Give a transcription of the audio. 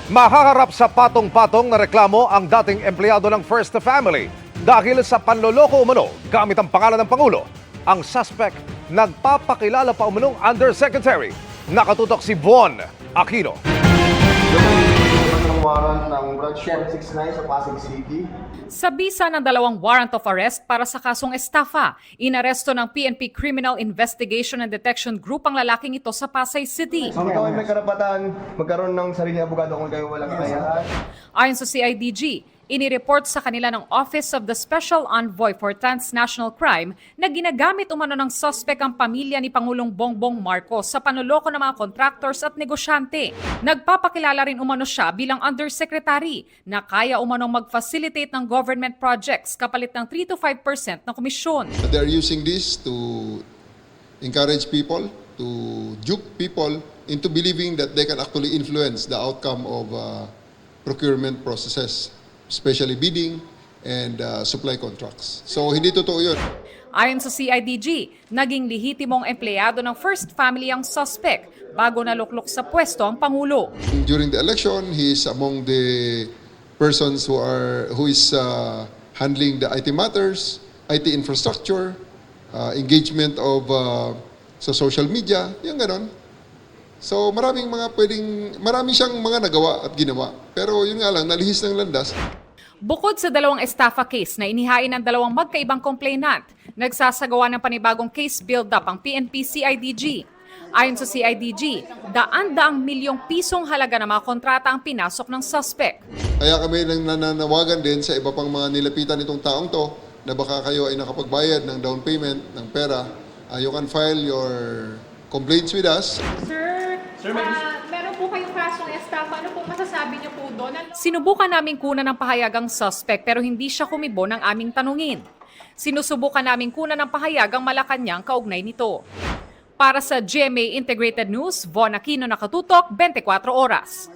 Mahaharap sa patong-patong na reklamo ang dating empleyado ng First Family dahil sa panloloko umano gamit ang pangalan ng Pangulo. Ang suspect nagpapakilala pa umanong undersecretary. Nakatutok si Von Aquino. Ng warrant ng Branch 169 sa Pasig City. Sa bisa ng 2 warrant of arrest para sa kasong estafa, inaresto ng PNP Criminal Investigation and Detection Group ang lalaking ito sa Pasay City. So ikaw ay may karapatan magkaroon ng sariling abogado kung kayo walang kakayahan. Ayon sa CIDG, inireport sa kanila ng Office of the Special Envoy for Transnational Crime na ginagamit umano ng suspect ang pamilya ni Pangulong Bongbong Marcos sa panloloko ng mga contractors at negosyante. Nagpapakilala rin umano siya bilang undersecretary na kaya umanong mag-facilitate ng government projects kapalit ng 3 to 5% ng komisyon. They are using this to encourage people, to juke people into believing that they can actually influence the outcome of procurement processes, especially bidding and supply contracts. So hindi totoo yun. Ayon sa CIDG, naging lehitimong empleyado ng First Family ang suspect bago naluklok sa pwesto ang Pangulo. During the election, he is among the persons who is handling the IT matters, IT infrastructure, engagement of sa social media, yung ganon. So marami siyang mga nagawa at ginawa. Pero yun nga lang, nalihis ng landas. Bukod sa 2 estafa case na inihain ng 2 magkaibang complainant, nagsasagawa ng panibagong case build-up ang PNP-CIDG. Ayon sa CIDG, daan-daang milyong pisong halaga ng mga kontrata ang pinasok ng suspect. Kaya kami nananawagan din sa iba pang mga nilapitan itong taong to na baka kayo ay nakapagbayad ng down payment ng pera. You can file your complaints with us. Meron po kayong kasong estafa. Ano pong masasabi niyo po doon? Sinubukan namin kunan ng pahayag ang suspect pero hindi siya kumibo ng aming tanungin. Sinusubukan namin kunan ng pahayag ang Malacanang kaugnay nito. Para sa GMA Integrated News, Von Aquino, Nakatutok, 24 Oras.